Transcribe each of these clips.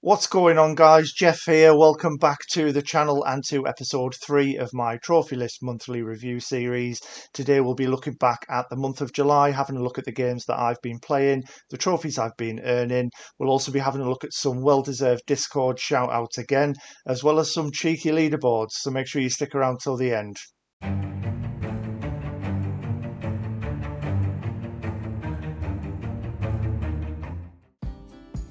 What's going on, guys? Jeff here. Welcome back to the channel and to episode 3 of my Trophy List monthly review series. Today we'll be looking back at the month of July, having a look at the games that I've been playing, the trophies I've been earning. We'll also be having a look at some well-deserved Discord shout-outs again, as well as some cheeky leaderboards, so make sure you stick around till the end.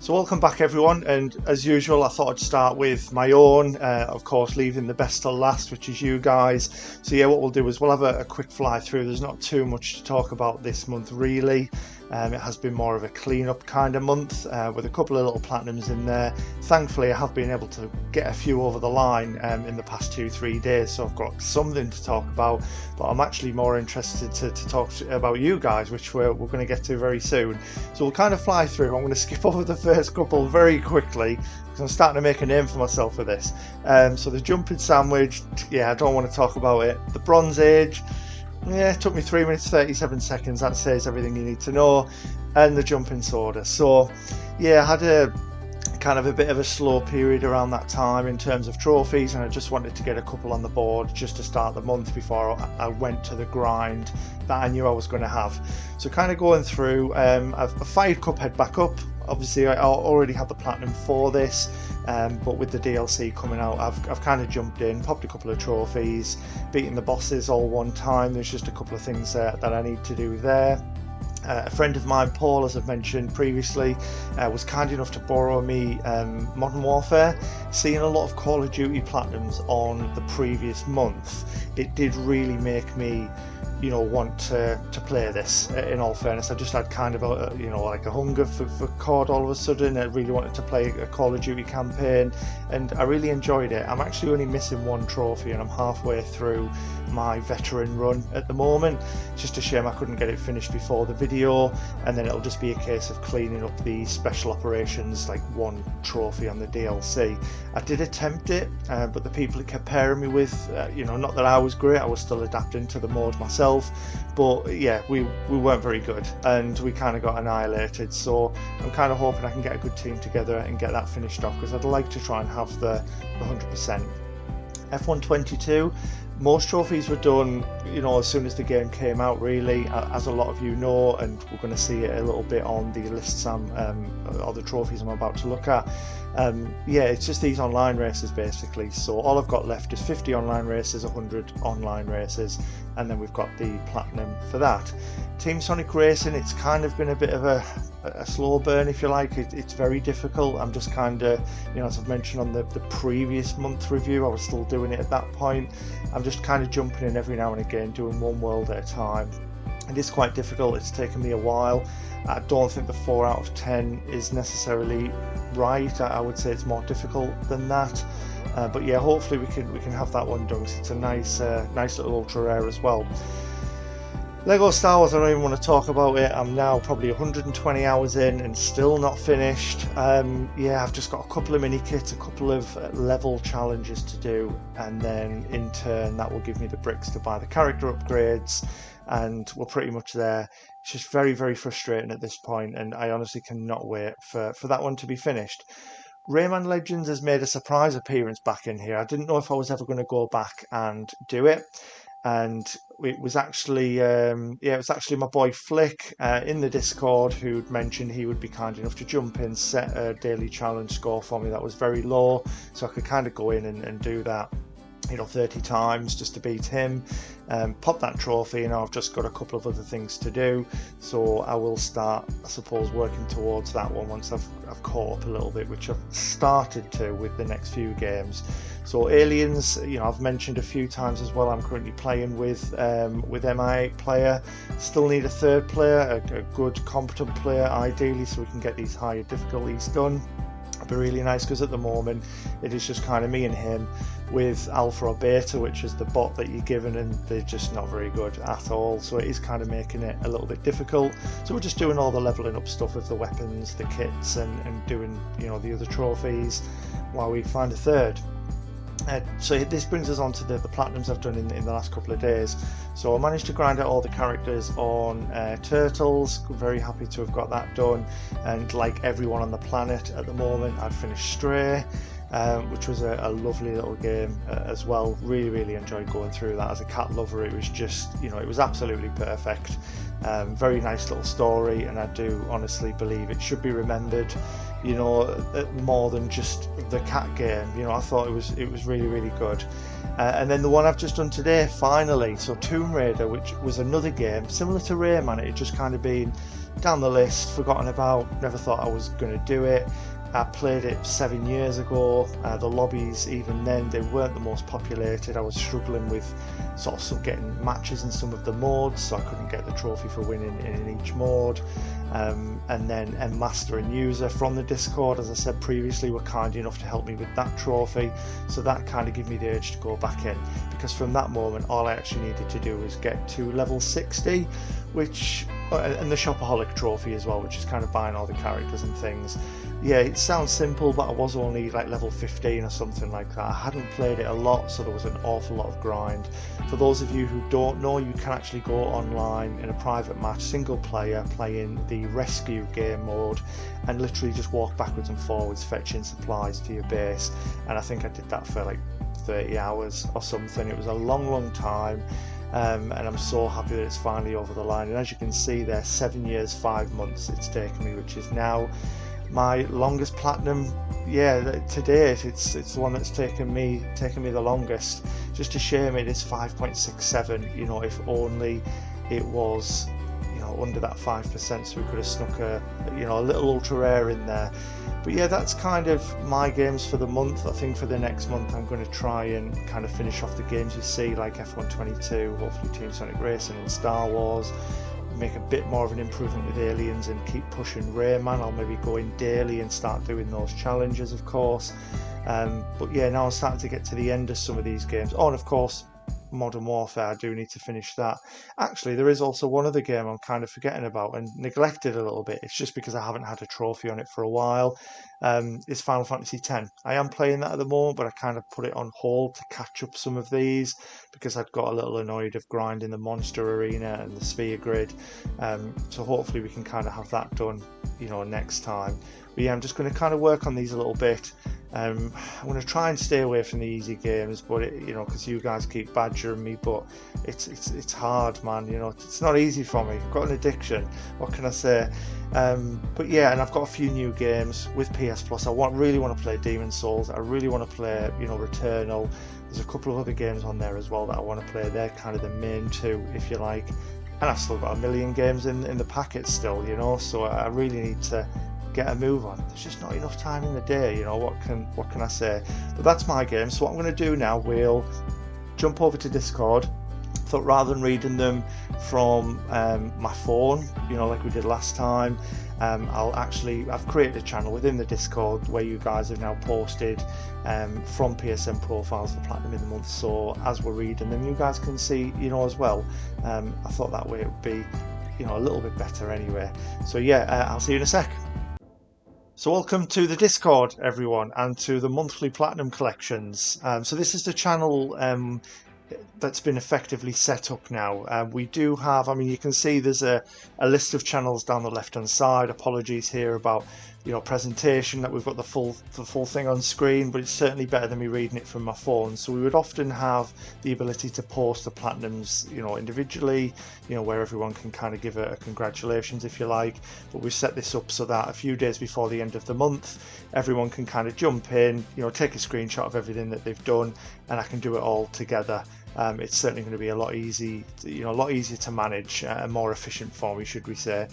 So welcome back, everyone, and as usual I thought I'd start with my own, of course leaving the best till last, which is you guys. So yeah, what we'll do is we'll have a quick fly through. There's not too much to talk about this month really. It has been more of a clean-up kind of month with a couple of little platinums in there. Thankfully I have been able to get a few over the line in the past 2-3 days, so I've got something to talk about, but I'm actually more interested to talk about you guys, which we're going to get to very soon. So we'll kind of fly through. I'm going to skip over the first couple very quickly because I'm starting to make a name for myself with this. So the jumping sandwich, yeah, I don't want to talk about it. The Bronze Age, yeah, it took me 3 minutes 37 seconds. That says everything you need to know. And the jumping soda. So yeah, I had a kind of a bit of a slow period around that time in terms of trophies, and I just wanted to get a couple on the board just to start the month before I went to the grind that I knew I was going to have. So kind of going through, I've fired Cuphead back up. Obviously I already had the platinum for this, but with the DLC coming out I've kind of jumped in, popped a couple of trophies, beaten the bosses all one time. There's just a couple of things that I need to do there. A friend of mine, Paul, as I've mentioned previously, was kind enough to borrow me Modern Warfare. Seeing a lot of Call of Duty platinums on the previous month, it did really make me want to play this. In all fairness, I just had kind of a like a hunger for COD all of a sudden. I really wanted to play a Call of Duty campaign and I really enjoyed it. I'm actually only missing one trophy and I'm halfway through my veteran run at the moment. It's just a shame I couldn't get it finished before the video, and then it'll just be a case of cleaning up the special operations, like one trophy on the DLC. I did attempt it, but the people it kept pairing me with, not that I was great, I was still adapting to the mode myself, but yeah, we weren't very good and we kind of got annihilated. So I'm kind of hoping I can get a good team together and get that finished off, because I'd like to try and have the 100%. F122, most trophies were done as soon as the game came out really, as a lot of you know, and we're going to see it a little bit on the lists or the trophies I'm about to look at. Yeah, it's just these online races basically. So all I've got left is 50 online races, 100 online races, and then we've got the platinum for that. Team Sonic Racing, it's kind of been a bit of a slow burn, if you like. It's very difficult. I'm just kind of, as I've mentioned on the previous month review, I was still doing it at that point. I'm just kind of jumping in every now and again, doing one world at a time. It is quite difficult. It's taken me a while. I don't think the 4 out of 10 is necessarily right. I would say it's more difficult than that. But yeah, hopefully we can have that one done. It's a nice little ultra rare as well. Lego Star Wars, I don't even want to talk about it. I'm now probably 120 hours in and still not finished. Yeah, I've just got a couple of mini kits, a couple of level challenges to do, and then in turn that will give me the bricks to buy the character upgrades, and we're pretty much there. It's just very, very frustrating at this point, and I honestly cannot wait for that one to be finished. Rayman Legends has made a surprise appearance back in here. I didn't know if I was ever going to go back and do it. And it was actually my boy Flick in the Discord who'd mentioned he would be kind enough to jump in, set a daily challenge score for me that was very low, so I could kind of go in and do that 30 times just to beat him, pop that trophy, and I've just got a couple of other things to do, so I will start, I suppose, working towards that one once I've caught up a little bit, which I've started to with the next few games. So Aliens, I've mentioned a few times as well, I'm currently playing with MI8 player. Still need a third player, a good competent player ideally, so we can get these higher difficulties done. It'd be really nice, because at the moment it is just kind of me and him with alpha or beta, which is the bot that you're given, and they're just not very good at all, so it is kind of making it a little bit difficult. So we're just doing all the leveling up stuff with the weapons, the kits, and doing the other trophies while we find a third. So this brings us on to the platinums I've done in the last couple of days. So I managed to grind out all the characters on Turtles. Very happy to have got that done. And like everyone on the planet at the moment, I've finished Stray, which was a lovely little game as well. Really enjoyed going through that. As a cat lover, it was just, it was absolutely perfect. Very nice little story, and I do honestly believe it should be remembered, more than just the cat game. I thought it was really good. And then the one I've just done today, finally, so Tomb Raider, which was another game similar to Rayman. It had just kind of been down the list, forgotten about, never thought I was going to do it. I played it 7 years ago. The lobbies, even then, they weren't the most populated. I was struggling with sort of getting matches in some of the modes, so I couldn't get the trophy for winning in each mode. And then Master and User from the Discord, as I said previously, were kind enough to help me with that trophy, so that kind of gave me the urge to go back in, because from that moment all I actually needed to do was get to level 60, and the Shopaholic trophy as well, which is kind of buying all the characters and things. Yeah, it sounds simple, but I was only like level 15 or something like that. I hadn't played it a lot, so there was an awful lot of grind. For those of you who don't know, you can actually go online in a private match, single player, playing the rescue game mode, and literally just walk backwards and forwards fetching supplies to your base. And I think I did that for like 30 hours or something. It was a long time. And I'm so happy that it's finally over the line. And as you can see there, 7 years 5 months it's taken me, which is now my longest platinum. Yeah, to date it's the one that's taken me the longest. Just a shame it is 5.67. If only it was under that 5%, so we could have snuck a little ultra rare in there. But yeah, that's kind of my games for the month. I think for the next month I'm going to try and kind of finish off the games you see, like F1 22, hopefully Team Sonic Racing and Star Wars, make a bit more of an improvement with Aliens, and keep pushing Rayman. I'll maybe go in daily and start doing those challenges, of course. But yeah, now I'm starting to get to the end of some of these games. Oh, and of course Modern Warfare, I do need to finish that. Actually, there is also one other game I'm kind of forgetting about and neglected a little bit. It's just because I haven't had a trophy on it for a while. It's Final Fantasy X. I am playing that at the moment, but I kind of put it on hold to catch up some of these, because I'd got a little annoyed of grinding the monster arena and the sphere grid. So hopefully we can kind of have that done, next time. But yeah, I'm just going to kind of work on these a little bit. I'm going to try and stay away from the easy games, but because you guys keep badgering me, but it's hard, man. It's not easy for me. I've got an addiction. What can I say? But yeah, and I've got a few new games with PS Plus. I really want to play Demon's Souls. I really want to play, Returnal. There's a couple of other games on there as well that I want to play. They're kind of the main two, if you like. And I've still got a million games in the packet still, So I really need to get a move on. There's just not enough time in the day, what can I say? But that's my game. So what I'm going to do now, we'll jump over to Discord. Thought rather than reading them from my phone, like we did last time, I've created a channel within the Discord where you guys have now posted from PSN profiles the platinum in the month, so as we're reading them you guys can see as well. I thought that way it would be a little bit better anyway. So yeah, I'll see you in a sec. So welcome to the Discord, everyone, and to the monthly Platinum collections. So this is the channel that's been effectively set up now. We do have, you can see there's a list of channels down the left hand side. Apologies here about presentation, that we've got the full thing on screen, but it's certainly better than me reading it from my phone. So we would often have the ability to post the platinums individually, where everyone can kind of give a congratulations, if you like. But we've set this up so that a few days before the end of the month everyone can kind of jump in, take a screenshot of everything that they've done, and I can do it all together. It's certainly going to be a lot easier to manage, and more efficient for me, should we say.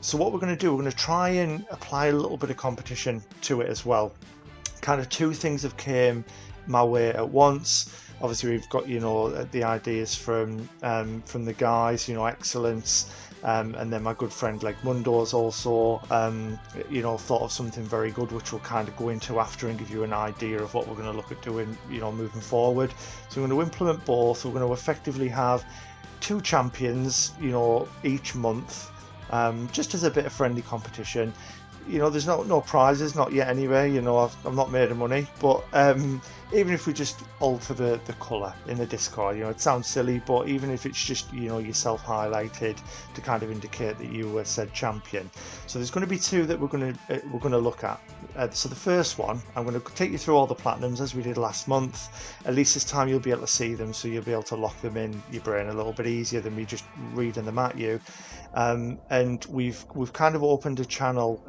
So what we're going to do, we're going to try and apply a little bit of competition to it as well. Kind of two things have came my way at once. Obviously we've got the ideas from the guys, Excellence, and then my good friend like Mundo's also thought of something very good, which we'll kind of go into after and give you an idea of what we're going to look at doing moving forward. So we're going to implement both. We're going to effectively have 2 champions each month, just as a bit of friendly competition. you know, there's no prizes, not yet anyway. You know, I've not made of money, but even if we just alter the colour in the Discord, you know, it sounds silly, but even if it's just, you know, yourself highlighted to kind of indicate that you were said champion. So there's going to be two that we're going to look at. So the first one, I'm going to take you through all the platinums as we did last month. At least this time you'll be able to see them, so you'll be able to lock them in your brain a little bit easier than me just reading them at you. And we've kind of opened a channel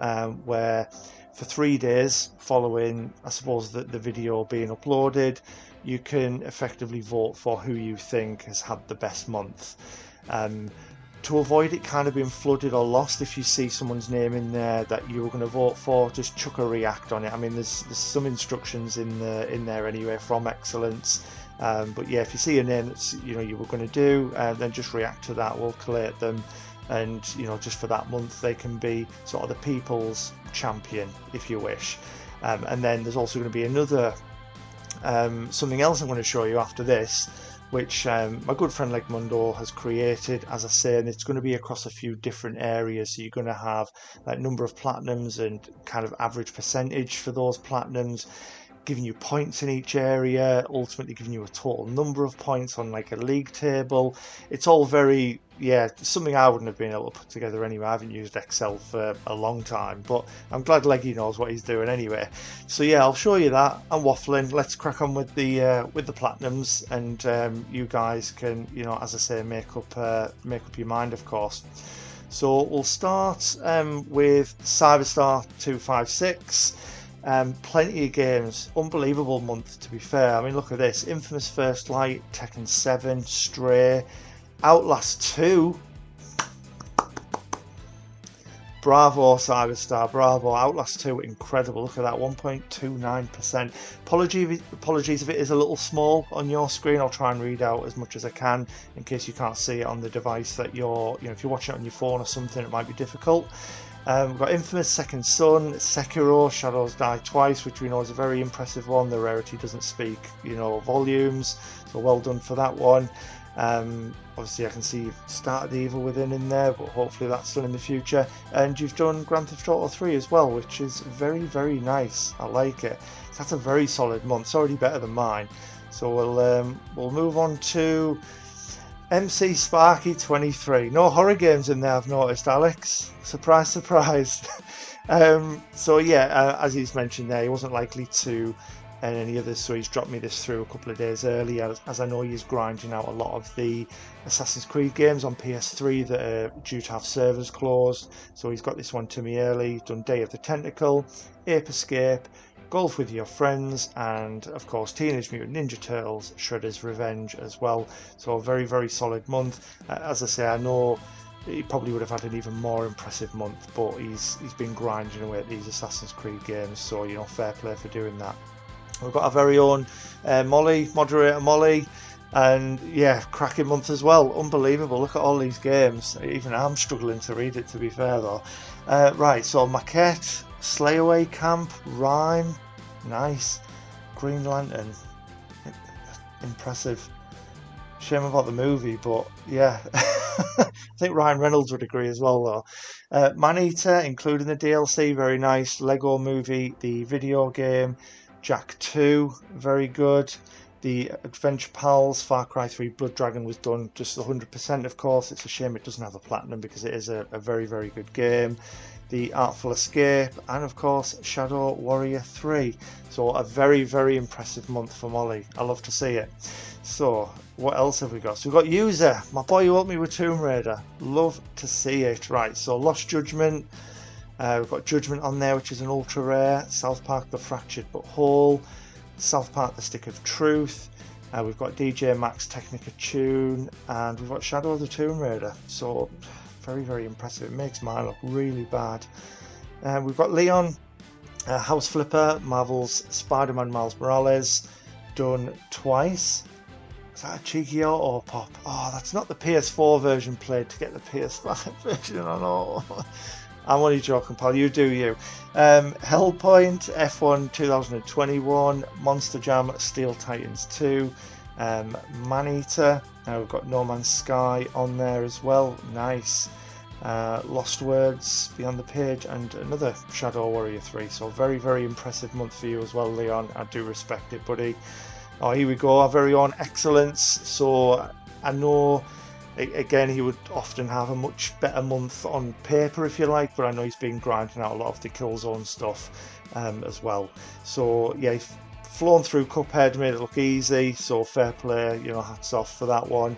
where for 3 days following, I suppose, the video being uploaded, you can effectively vote for who you think has had the best month. To avoid it kind of being flooded or lost, if you see someone's name in there that you were going to vote for, just chuck a react on it. I mean, there's some instructions in there anyway from Excellence. But yeah, if you see a name that's, you know, you were going to do, then just react to that. We'll collate them, and, you know, just for that month they can be sort of the people's champion if you wish. And then there's also going to be another something else I'm going to show you after this, which my good friend Legmundo has created, as I say, and it's going to be across a few different areas. So you're going to have like number of platinums and kind of average percentage for those platinums, giving you points in each area, ultimately giving you a total number of points on like a league table. It's all very, yeah, something I wouldn't have been able to put together anyway. I haven't used Excel for a long time, but I'm glad Leggy knows what he's doing anyway. So yeah, I'll show you that. I'm waffling. Let's crack on with the platinums, and you guys can, you know, as I say, make up your mind, of course. So we'll start with Cyberstar 256. Plenty of games, unbelievable month to be fair. I mean, look at this: Infamous First Light, Tekken 7, Stray, Outlast 2. Bravo Cyberstar, bravo. Outlast 2, incredible. Look at that, 1.29%. Apologies if it is a little small on your screen. I'll try and read out as much as I can in case you can't see it on the device that you're, you know, if you're watching it on your phone or something, it might be difficult. We've got Infamous Second Son, Sekiro, Shadows Die Twice, which we know is a very impressive one. The rarity doesn't speak, you know, volumes, so well done for that one. Obviously I can see you've started the Evil Within in there, but hopefully that's done in the future. And you've done Grand Theft Auto 3 as well, which is very, very nice. I like it. So that's a very solid month. It's already better than mine. So we'll move on to MC Sparky 23. No horror games in there, I've noticed, Alex. Surprise, surprise. So yeah, as he's mentioned there, he wasn't likely to earn any others, so he's dropped me this through a couple of days early, as I know he's grinding out a lot of the Assassin's Creed games on PS3 that are due to have servers closed. So he's got this one to me early. He's done Day of the Tentacle, Ape Escape, Golf with Your Friends, and of course Teenage Mutant Ninja Turtles Shredder's Revenge as well. So a very, very solid month. As I say, I know he probably would have had an even more impressive month, but he's been grinding away at these Assassin's Creed games, so, you know, fair play for doing that. We've got our very own Molly, moderator Molly, and yeah, cracking month as well. Unbelievable. Look at all these games. Even I'm struggling to read it, to be fair though. Right, so Maquette, Slayaway Camp, Rhyme, nice. Green Lantern, impressive. Shame about the movie, but yeah. I think Ryan Reynolds would agree as well though. Maneater, including the DLC, very nice. Lego Movie, the video game. Jack 2, very good. The Adventure Pals, Far Cry 3 Blood Dragon was done just 100%, of course. It's a shame it doesn't have a platinum because it is a very, very good game. The Artful Escape, and of course Shadow Warrior 3. So a very, very impressive month for Molly. I love to see it. So what else have we got? So we've got User, my boy who helped me with Tomb Raider. Love to see it. Right, so Lost Judgment. We've got Judgment on there, which is an ultra rare. South Park The Fractured But Whole. South Park The Stick of Truth. We've got DJ Max Technica Tune, and we've got Shadow of the Tomb Raider. So very, very impressive. It makes mine look really bad. We've got Leon, House Flipper, Marvel's Spider-Man Miles Morales, done twice. Is that a cheeky auto pop? Oh, that's not the PS4 version played to get the PS5 version. I know. I'm only joking, pal. You do you. Hellpoint, F1 2021, Monster Jam, Steel Titans 2, Maneater. We've got No Man's Sky on there as well. Nice. Lost Words, Beyond the Page, and another Shadow Warrior 3. So very, very impressive month for you as well, Leon. I do respect it, buddy. Oh, here we go, our very own Excellence. So I know, again, he would often have a much better month on paper, if you like, but I know he's been grinding out a lot of the Killzone stuff as well. So yeah, he's flown through Cuphead, made it look easy, so fair play, you know, hats off for that one.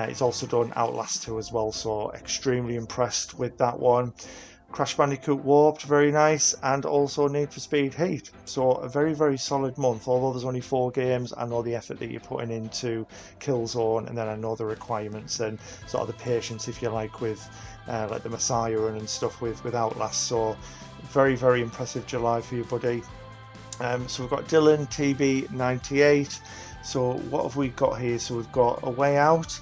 He's also done Outlast 2 as well, so extremely impressed with that one. Crash Bandicoot Warped, very nice, and also Need for Speed Heat. So a very, very solid month, although there's only 4 games. I know the effort that you're putting into Killzone, and then I know the requirements and sort of the patience, if you like, with like the Messiah run and stuff with Outlast. So very, very impressive July for you, buddy. So we've got Dylan TB98. So what have we got here? So we've got A Way Out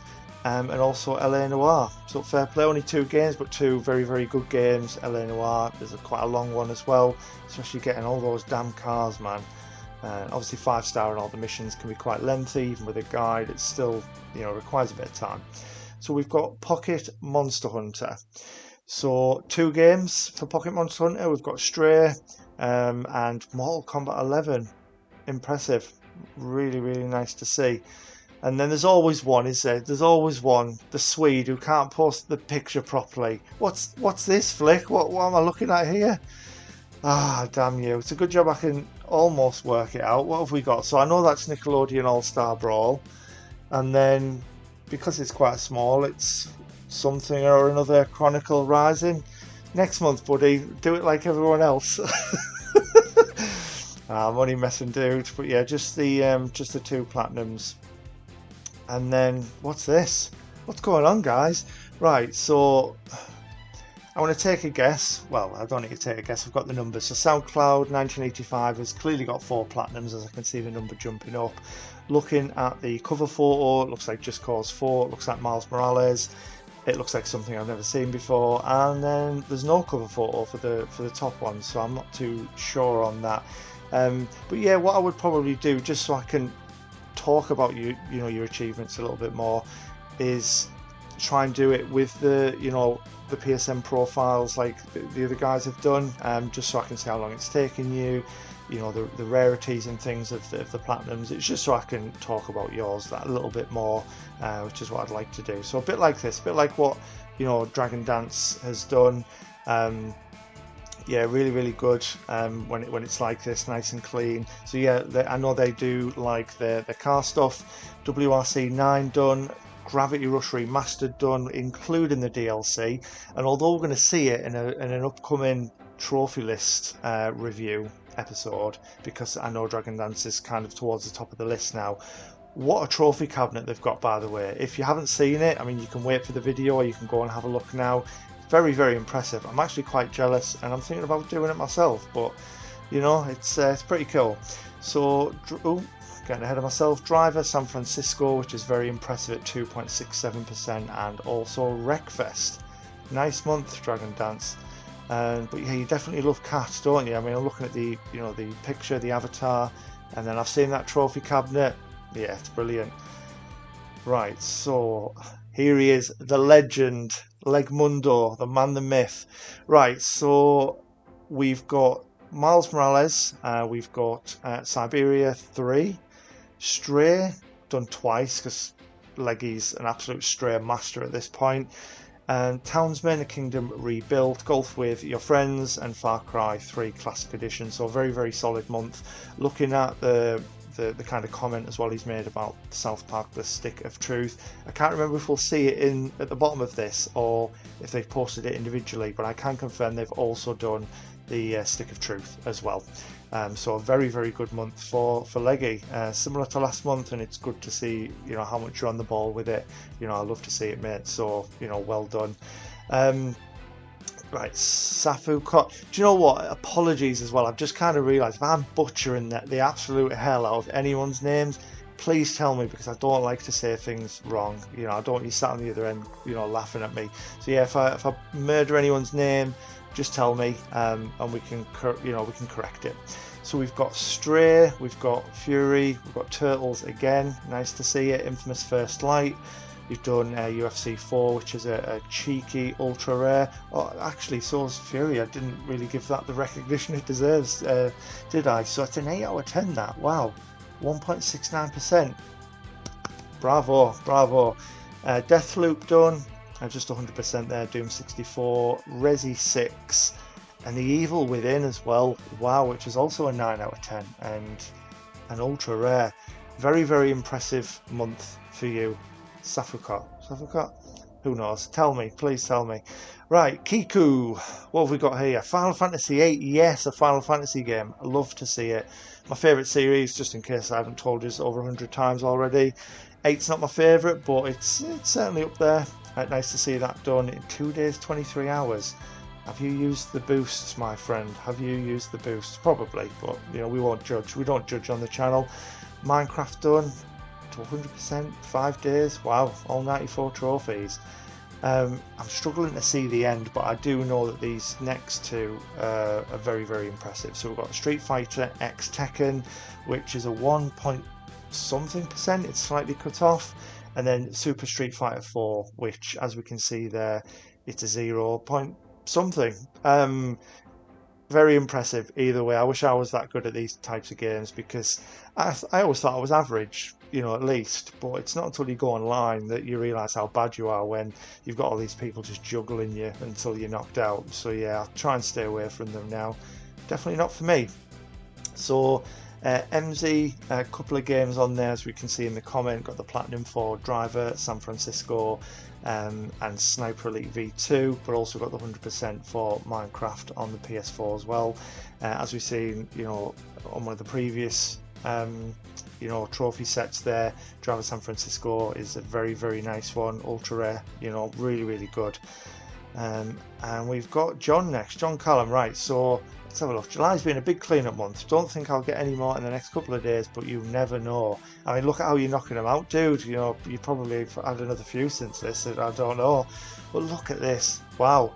and also LA Noire. So fair play, only 2 games, but 2 very, very good games. LA Noire, there's quite a long one as well, especially getting all those damn cars, man. Obviously 5-star and all the missions can be quite lengthy, even with a guide, it's still, you know, requires a bit of time. So we've got Pocket Monster Hunter. So 2 games for Pocket Monster Hunter. We've got Stray and Mortal Kombat 11. Impressive, really, really nice to see. And then there's always one, is there? There's always one, the Swede who can't post the picture properly. What's this, Flick? What am I looking at here? Ah, damn you. It's a good job I can almost work it out. What have we got? So I know that's Nickelodeon All-Star Brawl. And then, because it's quite small, it's something or another Chronicle Rising. Next month, buddy, do it like everyone else. I'm only messing, dude. But yeah, just the 2 platinums. And then, what's this? What's going on, guys? Right, so I want to take a guess. Well, I don't need to take a guess. I've got the numbers. So SoundCloud 1985 has clearly got 4 platinums, as I can see the number jumping up. Looking at the cover photo, it looks like Just Cause 4. It looks like Miles Morales. It looks like something I've never seen before. And then there's no cover photo for the top one, so I'm not too sure on that. But yeah, what I would probably do, just so I can talk about your achievements a little bit more, is try and do it with the PSN profiles like the other guys have done, just so I can see how long it's taken you, the rarities and things of the platinums. It's just so I can talk about yours that a little bit more, which is what I'd like to do. So a bit like this, a bit like what Dragon Dance has done. Yeah, really, really good when it's like this, nice and clean. So yeah, I know they do like the car stuff. WRC 9 done, Gravity Rush Remastered done, including the DLC. And although we're going to see it in an upcoming trophy list review episode, because I know Dragon Dance is kind of towards the top of the list now. What a trophy cabinet they've got, by the way. If you haven't seen it, I mean, you can wait for the video or you can go and have a look now. Very, very impressive. I'm actually quite jealous, and I'm thinking about doing it myself, but it's pretty cool. So getting ahead of myself, Driver San Francisco, which is very impressive at 2.67%, and also Wreckfest. Nice month, Dragon Dance. But yeah, you definitely love cats, don't you? I mean, I'm looking at the the picture, the avatar, and then I've seen that trophy cabinet. Yeah, it's brilliant. Right, so here he is, the legend, Legmundo, the man, the myth. Right, so we've got Miles Morales, we've got Siberia 3, Stray, done twice, because Leggy's an absolute Stray master at this point, and Townsmen, A Kingdom Rebuilt, Golf with Your Friends, and Far Cry 3 Classic Edition. So very, very solid month. Looking at the kind of comment as well he's made about South Park, The Stick of Truth. I can't remember if we'll see it at the bottom of this or if they've posted it individually, but I can confirm they've also done the Stick of Truth as well. So a very, very good month for Leggy, similar to last month, and it's good to see how much you're on the ball with it. I love to see it, mate. So well done. Right, Safu. Do you know what? Apologies as well. I've just kind of realised if I'm butchering the absolute hell out of anyone's names, please tell me, because I don't like to say things wrong. I don't want you sat on the other end, laughing at me. So yeah, if I murder anyone's name, just tell me, and we can correct it. So we've got Stray, we've got Fury, we've got Turtles again. Nice to see it. Infamous First Light. You've done UFC 4, which is a cheeky ultra rare. Oh, actually, so's Fury. I didn't really give that the recognition it deserves, did I? So it's an 8 out of 10. That, wow, 1.69%. Bravo, bravo. Deathloop done. Just 100% there. Doom 64, Resi 6, and The Evil Within as well. Wow, which is also a 9 out of 10 and an ultra rare. Very, very impressive month for you, Safukot. Who knows? Tell me, please tell me. Right, Kiku, what have we got here? Final Fantasy VIII. Yes, a Final Fantasy game. I love to see it. My favourite series, just in case I haven't told you this over 100 times already. 8's not my favourite, but it's certainly up there. Nice to see that done in 2 days, 23 hours. Have you used the boosts, my friend? Have you used the boosts? Probably, but we won't judge. We don't judge on the channel. Minecraft done to 100%, 5 days. Wow, all 94 trophies. I'm struggling to see the end, but I do know that these next two are very, very impressive. So we've got Street Fighter X Tekken, which is a 1 point something percent. It's slightly cut off. And then Super Street Fighter 4, which, as we can see there, it's a 0 point something. Very impressive either way. I wish I was that good at these types of games, because I always thought I was average, at least. But it's not until you go online that you realise how bad you are when you've got all these people just juggling you until you're knocked out. So yeah, I'll try and stay away from them now. Definitely not for me. So MZ, a couple of games on there, as we can see in the comment. Got the Platinum for Driver, San Francisco, and Sniper Elite V2, but also got the 100% for Minecraft on the PS4 as well. As we've seen, on one of the previous trophy sets there, Driver San Francisco is a very, very nice one, ultra rare, really, really good. And we've got John next, John Callum. Right, so let's have a look. July's been a big cleanup month. Don't think I'll get any more in the next couple of days, but you never know. I mean, look at how you're knocking them out, dude. You probably had another few since this. I don't know, but look at this. Wow,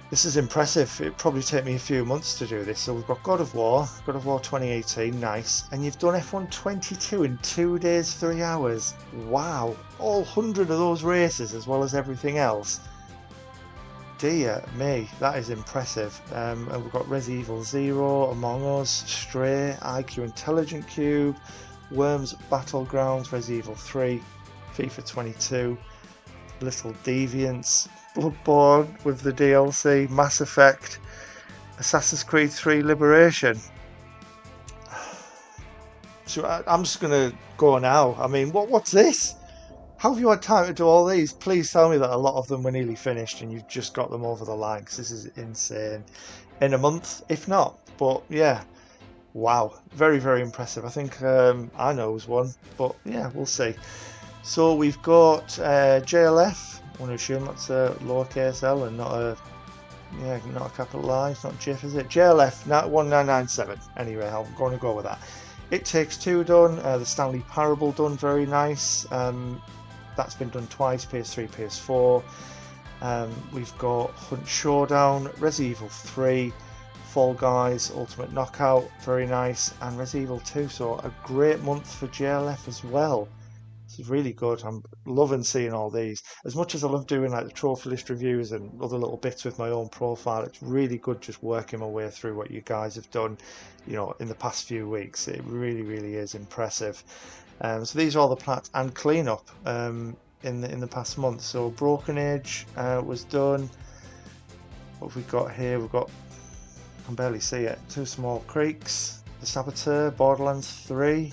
this is impressive. It'd probably take me a few months to do this. So we've got God of War 2018, nice. And you've done F1 22 in 2 days, 3 hours. Wow, all 100 of those races as well as everything else. Dear me, that is impressive. And we've got Resident Evil 0, Among Us, Stray, IQ Intelligent Cube, Worms Battlegrounds, Resident Evil 3, FIFA 22, Little Deviants, Bloodborne with the DLC, Mass Effect, Assassin's Creed 3 Liberation. So I'm just going to go now. I mean, what's this? How have you had time to do all these? Please tell me that a lot of them were nearly finished and you've just got them over the line, because this is insane. In a month, if not. But yeah, wow. Very, very impressive. I think I know who's one, but yeah, we'll see. So we've got JLF. I want to assume that's a lowercase L and not a capital I. It's not GIF, is it? JLF 1997. Anyway, I'm going to go with that. It Takes Two done. The Stanley Parable done. Very nice. That's been done twice, PS3, PS4. We've got Hunt Showdown, Resident Evil 3, Fall Guys, Ultimate Knockout, very nice, and Resident Evil 2. So a great month for JLF as well. This is really good. I'm loving seeing all these. As much as I love doing like the trophy list reviews and other little bits with my own profile, it's really good just working my way through what you guys have done, in the past few weeks. It really, really is impressive. So these are all the plats and cleanup in the past month. So Broken Age was done. What have we got here? We've got, I can barely see it, Two Small Creeks, The Saboteur, Borderlands 3,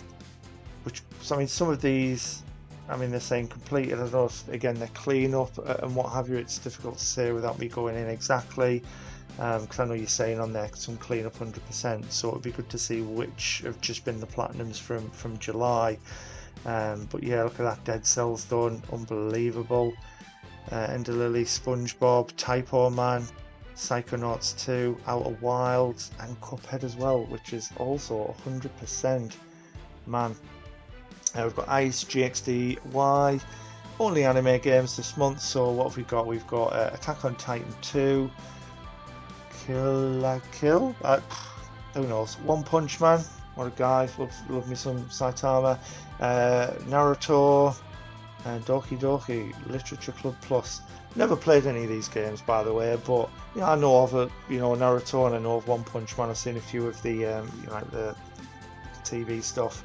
which, so, I mean, some of these, I mean, they're saying completed. I don't know if, again, they're cleanup and what have you. It's difficult to say without me going in exactly. Because I know you're saying on there some cleanup 100%, so it'd be good to see which have just been the platinums from July. But yeah, look at that, Dead Cells done, unbelievable. Ender Lily, SpongeBob, Typo Man, Psychonauts 2, Outer Wilds, and Cuphead as well, which is also 100%. Man, we've got Ice, GXD-Y, only anime games this month. So what have we got? We've got Attack on Titan 2. Kill la Kill? Who knows? One Punch Man, what a guy, love me some Saitama. Naruto, Doki Doki Literature Club Plus. Never played any of these games, by the way, but I know of Naruto, and I know of One Punch Man. I've seen a few of the like the TV stuff,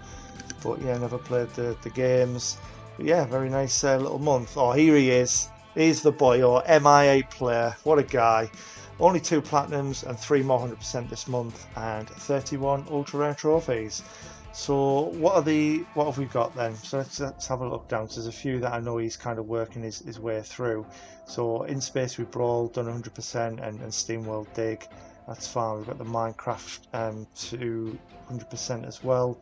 but yeah, never played the games. But yeah, very nice little month. Oh, here he is. He's the boy, or MI8 player. What a guy. Only 2 platinums and 3 more 100% this month, and 31 ultra rare trophies. So what have we got then? So let's have a look down. So there's a few that I know he's kind of working his way through. So In Space We Brawl, done 100%, and SteamWorld Dig, that's fine. We've got the Minecraft to 100% as well.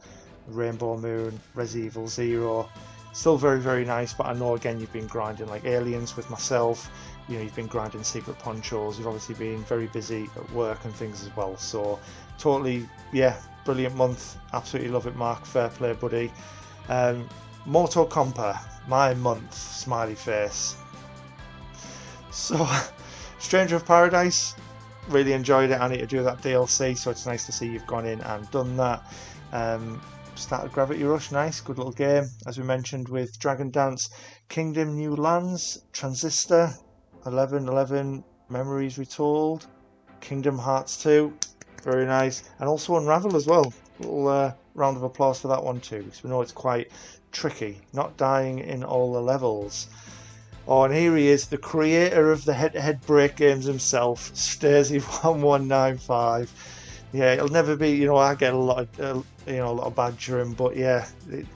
Rainbow Moon, Resident Evil 0, still very, very nice. But I know again you've been grinding like Aliens with myself. You've been grinding Secret Ponchos. You've obviously been very busy at work and things as well. So totally, yeah, brilliant month. Absolutely love it, Mark. Fair play, buddy. Mortal Kombat, my month, smiley face. So Stranger of Paradise, really enjoyed it. I need to do that DLC, so it's nice to see you've gone in and done that. Started Gravity Rush, nice, good little game, as we mentioned, with Dragon Dance. Kingdom New Lands, Transistor, 1111 Memories Retold, Kingdom Hearts 2, very nice, and also Unravel as well. A little round of applause for that one too, because we know it's quite tricky, not dying in all the levels. Oh, and here he is, the creator of the head-to-head break games himself, Stairsy1195. Yeah, it'll never be, I get a lot of badgering, but yeah,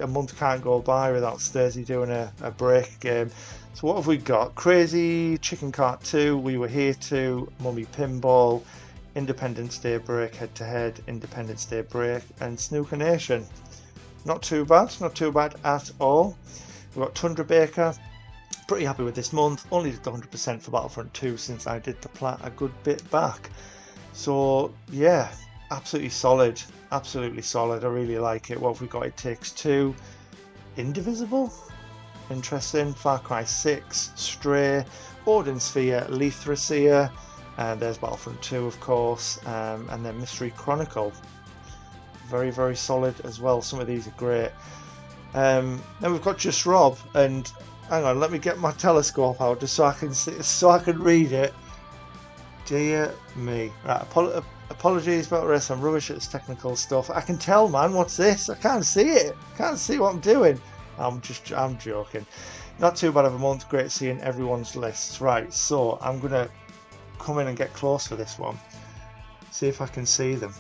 a month can't go by without Stairsy doing a break game. So what have we got? Crazy Chicken Cart 2, We Were Here 2, Mummy Pinball, Independence Day Break head-to-head, Independence Day Break, and Snooker Nation. Not too bad at all. We've got Tundra Baker. Pretty happy with this month. Only did 100% for Battlefront 2 since I did the plat a good bit back. So yeah, absolutely solid. I really like it. What have we got? It Takes Two, Indivisible, interesting. Far Cry 6, Stray, Odin Sphere, Leithrasia, and there's Battlefront 2 of course, and then Mystery Chronicle. Very, very solid as well. Some of these are great. Then we've got Just Rob, and hang on, let me get my telescope out just so I can see, so I can read it. Dear me. Right, apologies about the rest. I'm rubbish at this technical stuff. I can tell, man. What's this? I can't see it. Can't see what I'm doing. I'm joking. Not too bad of a month. Great seeing everyone's lists. Right, so I'm gonna come in and get close for this one. See if I can see them.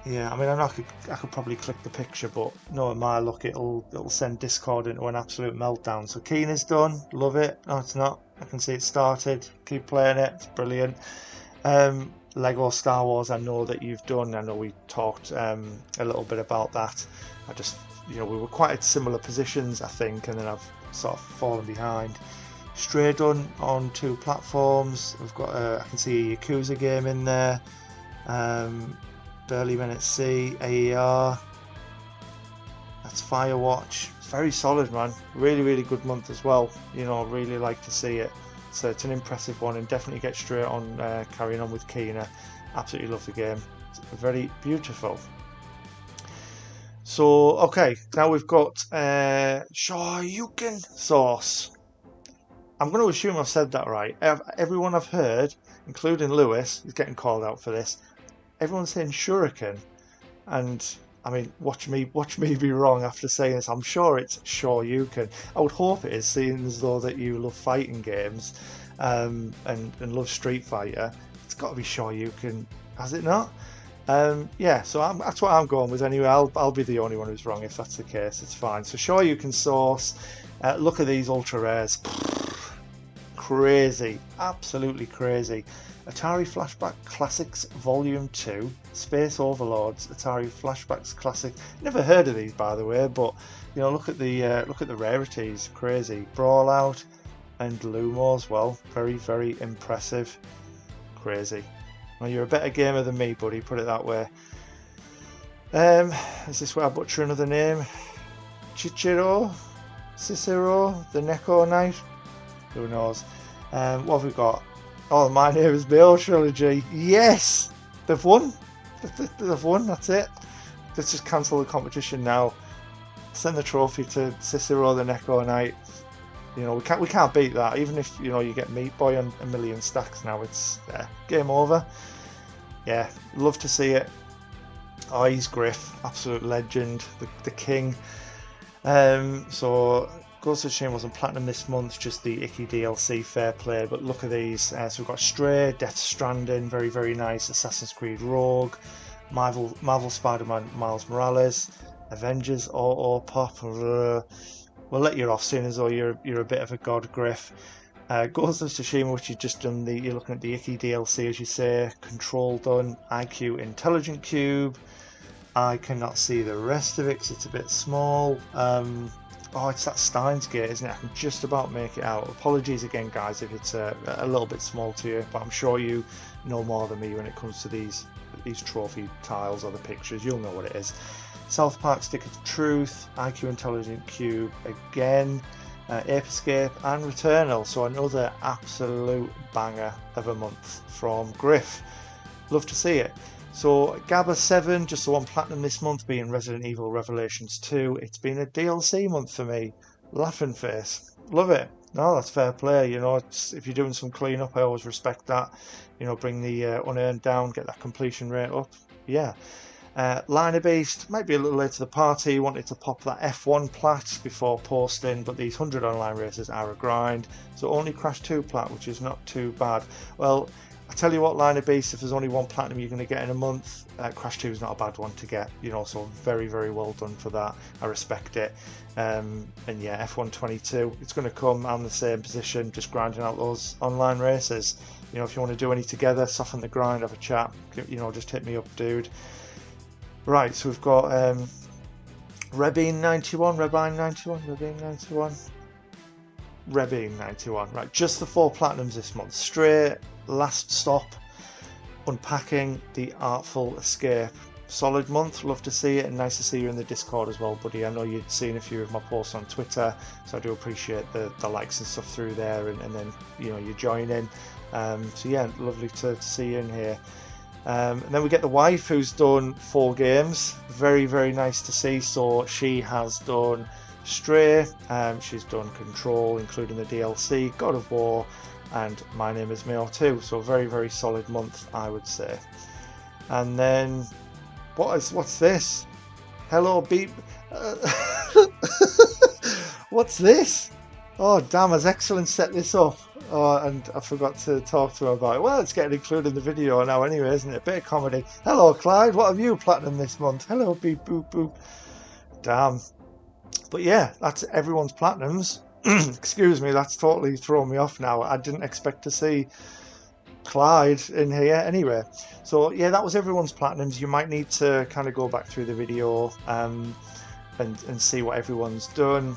Yeah, I mean, I know I could probably click the picture, but knowing my luck, it'll send Discord into an absolute meltdown. So Keena's done. Love it. No, it's not. I can see it started. Keep playing it. It's brilliant. Lego Star Wars, I know that you've done. I know we talked a little bit about that. I just, we were quite at similar positions, I think, and then I've sort of fallen behind. Stray done on 2 platforms. We've got I can see a Yakuza game in there. Burly Men at Sea, AER. That's Firewatch. It's very solid, man. Really, really good month as well. Really like to see it. So it's an impressive one, and definitely get straight on carrying on with Keena. Absolutely love the game. It's very beautiful. So, okay, now we've got Shoryuken sauce. I'm going to assume I've said that right. Everyone I've heard, including Lewis, is getting called out for this. Everyone's saying shuriken, and I mean, watch me be wrong after saying this. I'm sure it's Shoryuken. I would hope it is, seeing as though that you love fighting games and love Street Fighter. It's got to be Shoryuken, has it not? Yeah, so that's what I'm going with anyway. I'll be the only one who's wrong if that's the case. It's fine. So Shoryuken sauce. Look at these ultra rares. Crazy, absolutely crazy. Atari Flashback Classics Volume 2, Space Overlords, Atari Flashbacks Classic. Never heard of these, by the way, but look at the rarities. Crazy. Brawlout and Lumo as well. Very, very impressive. Crazy. Well, you're a better gamer than me, buddy. Put it that way. Is this where I butcher another name? Cicero, the Neko Knight. Who knows? What have we got? Oh, My Name is Bill Trilogy. Yes! They've won. They've won, that's it. Let's just cancel the competition now. send the trophy to Cicero the Neko Knight. You know, we can't beat that. Even if, you know, you get Meat Boy on 1,000,000 stacks now, it's game over. Yeah, love to see it. Oh, he's Griff, absolute legend, the king. So Ghost of Shame wasn't platinum this month, just the Icky DLC, fair play. But look at these. So we've got Stray, Death Stranding, very, very nice. Assassin's Creed Rogue, Marvel Spider-Man Miles Morales, Avengers Auto Pop. We'll let you off, seeing as though you're a bit of a god, Griff. Ghost of Tsushima, which you've just done, you're looking at the Icky DLC, as you say. Control done. IQ Intelligent Cube. I cannot see the rest of it because it's a bit small. Oh, it's that Steins Gate, isn't it? I can just about make it out. Apologies again, guys, if it's a little bit small to you, but I'm sure you know more than me when it comes to these trophy tiles or the pictures. You'll know what it is. South Park Stick of Truth, IQ Intelligent Cube again, Ape Escape and Returnal. So another absolute banger of a month from Griff. Love to see it. So Gabba 7, just the one platinum this month, being Resident Evil Revelations 2. It's been a DLC month for me. Laughing face. Love it. No, that's fair play. You know, if you're doing some cleanup, I always respect that. You know, bring the unearned down, get that completion rate up. Yeah. Liner Beast might be a little late to the party. Wanted to pop that F1 plat before posting, but these 100 online races are a grind. So only Crash 2 plat, which is not too bad. Well, I tell you what, Liner Beast, if there's only one platinum you're going to get in a month, Crash 2 is not a bad one to get, you know, so very, very well done for that. I respect it. And yeah, F122, it's going to come. I'm in the same position, just grinding out those online races. You know, if you want to do any together, soften the grind, have a chat, you know, just hit me up, dude. Right, so we've got Rabbi 91, right, just the 4 platinums this month. Straight, Last Stop, Unpacking, The Artful Escape. Solid month, love to see it, and nice to see you in the Discord as well, buddy. I know you'd seen a few of my posts on Twitter, so I do appreciate the likes and stuff through there, and then, you know, you join in. So yeah, lovely to see you in here. And then we get the wife, who's done 4 games. Very, very nice to see. So she has done Stray, she's done Control, including the DLC, God of War, and My Name is Mayo 2. So very, very solid month, I would say. And then what's this? Hello Beep. What's this? Oh damn, has Excellent set this up? Oh, and I forgot to talk to him about it. Well, it's getting included in the video now anyway, isn't it? A bit of comedy. Hello Clyde, what have you platinum this month? Hello Beep Boop Boop. Damn. But yeah, that's everyone's platinums. Excuse me, that's totally thrown me off now. I didn't expect to see Clyde in here anyway. So yeah, that was everyone's platinums. You might need to kind of go back through the video and see what everyone's done.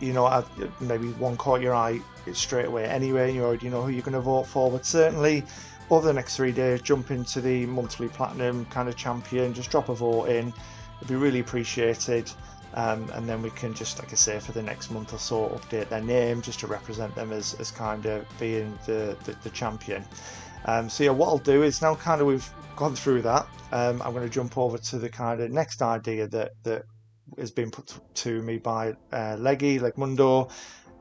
You know, maybe one caught your eye straight away anyway, you already know who you're going to vote for, but certainly over the next 3 days, jump into the monthly platinum kind of champion, just drop a vote in, it'd be really appreciated. And then we can just, like I say, for the next month or so, update their name just to represent them as kind of being the champion. So yeah, what I'll do is, now kind of we've gone through that, I'm going to jump over to the kind of next idea that has been put to me by Legmundo,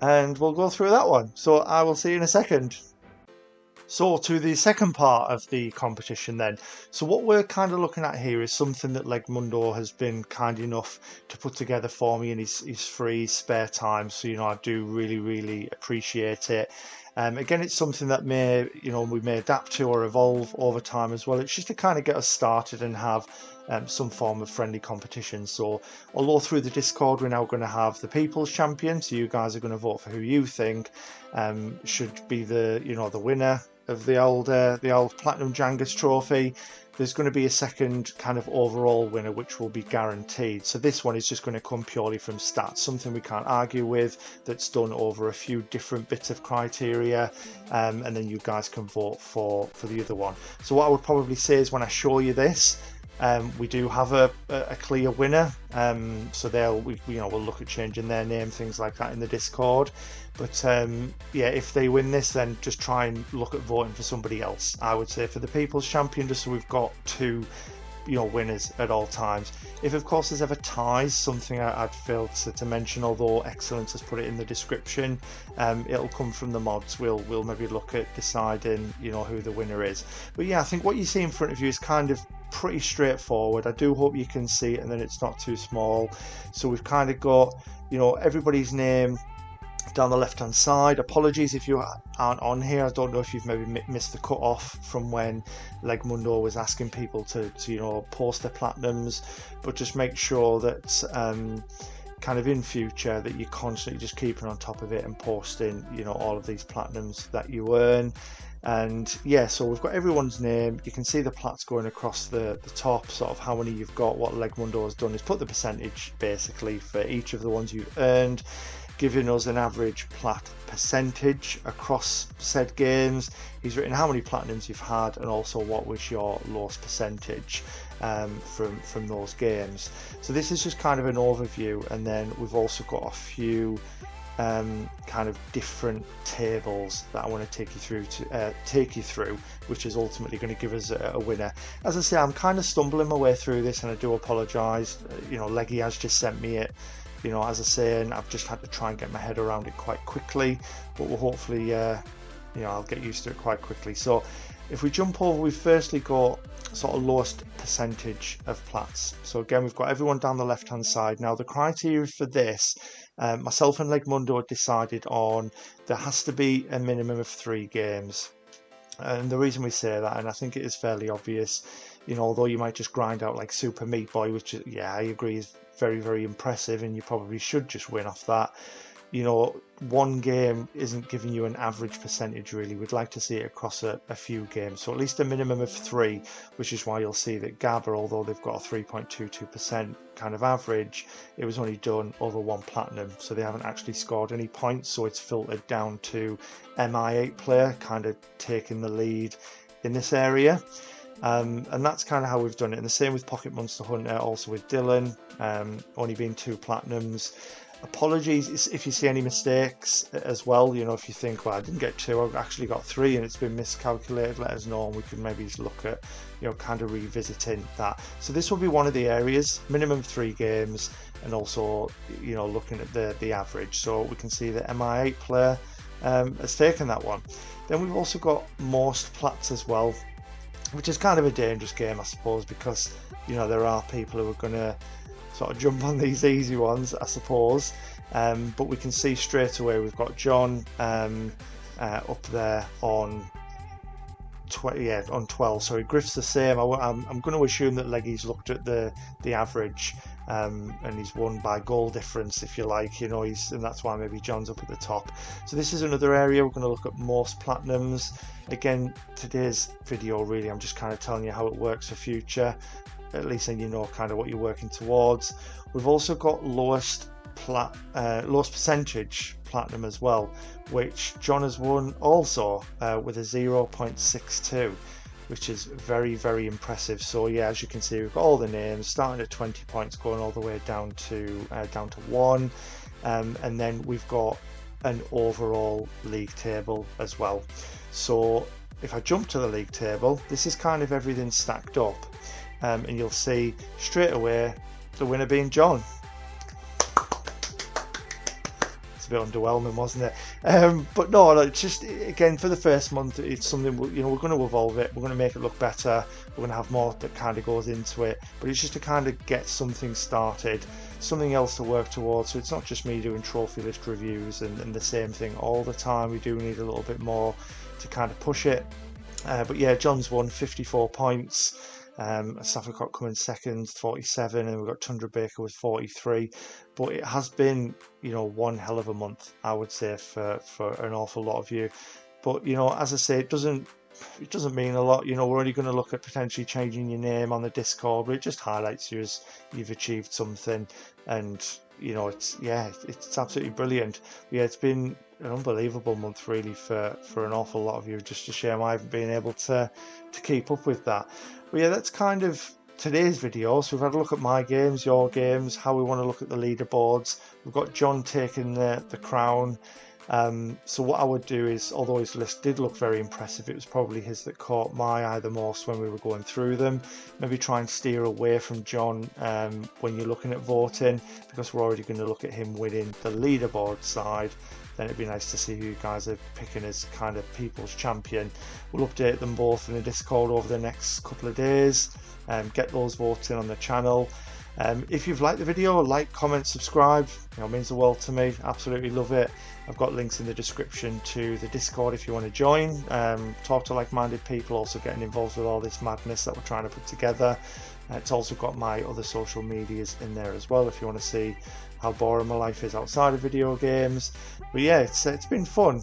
and we'll go through that one. So I will see you in a second. So to the second part of the competition then. So what we're kind of looking at here is something that Legmundo has been kind enough to put together for me in his free spare time. So, you know, I do really, really appreciate it. Again, it's something that we may adapt to or evolve over time as well. It's just to kind of get us started and have some form of friendly competition. So although through the Discord we're now going to have the People's Champion, so you guys are going to vote for who you think should be the winner of the old Platinum Jangus Trophy. There's going to be a second kind of overall winner, which will be guaranteed. So this one is just going to come purely from stats, something we can't argue with, that's done over a few different bits of criteria, and then you guys can vote for the other one. So what I would probably say is, when I show you this, we do have a clear winner, so we'll look at changing their name, things like that in the Discord. But yeah, if they win this, then just try and look at voting for somebody else. I would say for the People's Champion, just so we've got two winners at all times. If of course there's ever ties, something I'd failed to mention, although Excellence has put it in the description, it'll come from the mods. We'll maybe look at deciding who the winner is. But yeah, I think what you see in front of you is kind of pretty straightforward. I do hope you can see it and then it's not too small. So we've kind of got everybody's name down the left hand side. Apologies if you aren't on here. I don't know if you've maybe missed the cut off from when Legmundo was asking people to post their platinums, but just make sure that kind of in future that you're constantly just keeping on top of it and posting all of these platinums that you earn. And yeah, so we've got everyone's name. You can see the plats going across the top, sort of how many you've got. What Legmundo has done is put the percentage basically for each of the ones you've earned, giving us an average plat percentage across said games. He's written how many platinums you've had and also what was your lowest percentage from those games. So this is just kind of an overview, and then we've also got a few kind of different tables that I want to take you through, which is ultimately going to give us a winner. As I say, I'm kind of stumbling my way through this, and I do apologise. Leggy has just sent me it. As I say, and I've just had to try and get my head around it quite quickly, but we'll hopefully, I'll get used to it quite quickly. So if we jump over, we've firstly got sort of lowest percentage of plats. So again, we've got everyone down the left hand side. Now the criteria for this, myself and Legmundo had decided on, there has to be a minimum of 3 games. And the reason we say that, and I think it is fairly obvious, although you might just grind out like Super Meat Boy, which I agree is very, very impressive, and you probably should just win off that. One game isn't giving you an average percentage really. We'd like to see it across a few games, so at least a minimum of 3, which is why you'll see that Gabba, although they've got a 3.22% kind of average, it was only done over 1 platinum, so they haven't actually scored any points, so it's filtered down to MI8 player kind of taking the lead in this area. And that's kind of how we've done it. And the same with Pocket Monster Hunter, also with Dylan, only being 2 platinums. Apologies if you see any mistakes as well. If you think, well, I didn't get 2, I've actually got 3 and it's been miscalculated, let us know and we can maybe look at kind of revisiting that. So this will be one of the areas, minimum 3 games, and also looking at the average. So we can see that MI8 player has taken that one. Then we've also got most plats as well, which is kind of a dangerous game, I suppose, because there are people who are going to sort of jump on these easy ones, I suppose. But we can see straight away we've got John up there on 12. Sorry, Griff's the same. I'm going to assume that Leggy's looked at the average, and he's won by goal difference, if you like. And that's why maybe John's up at the top. So this is another area we're going to look at most platinums. Again, today's video really, I'm just kind of telling you how it works for future, at least then kind of what you're working towards. We've also got lowest percentage platinum as well, which John has won also with a 0.62, which is very, very impressive. So yeah, as you can see, we've got all the names starting at 20 points going all the way down to 1, and then we've got an overall league table as well. So if I jump to the league table, this is kind of everything stacked up, and you'll see straight away the winner being John. It's a bit underwhelming, wasn't it? But no, it's just, again, for the first month, it's something we're going to evolve it. We're going to make it look better. We're going to have more that kind of goes into it, but it's just to kind of get something started, something else to work towards. So it's not just me doing trophy list reviews and the same thing all the time. We do need a little bit more to kind of push it. But yeah, John's won 54 points. Safakot coming second, 47, and we've got Tundra Baker with 43. But it has been, one hell of a month, I would say, for an awful lot of you. But as I say, it doesn't mean a lot. We're only going to look at potentially changing your name on the Discord, but it just highlights you as you've achieved something, and it's absolutely brilliant. Yeah, it's been an unbelievable month really for an awful lot of you. Just a shame I haven't been able to keep up with that. But yeah, that's kind of today's video. So we've had a look at my games, your games, how we want to look at the leaderboards. We've got John taking the crown. So what I would do is, although his list did look very impressive, it was probably his that caught my eye the most when we were going through them. Maybe try and steer away from John when you're looking at voting, because we're already going to look at him winning the leaderboard side. Then it'd be nice to see who you guys are picking as kind of people's champion. We'll update them both in the Discord over the next couple of days. Get those votes in on the channel. If you've liked the video, like, comment, subscribe. It means the world to me. Absolutely love it. I've got links in the description to the Discord if you want to join. Talk to like-minded people, also getting involved with all this madness that we're trying to put together. It's also got my other social medias in there as well if you want to see how boring my life is outside of video games. But yeah, it's been fun.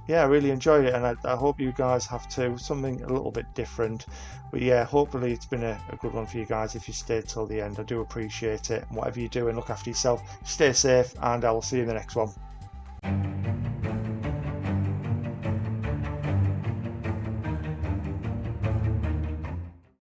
Yeah, I really enjoyed it, and I hope you guys have too. Something a little bit different. But yeah, hopefully it's been a good one for you guys if you stayed till the end. I do appreciate it. And whatever you do, and look after yourself, stay safe, and I will see you in the next one.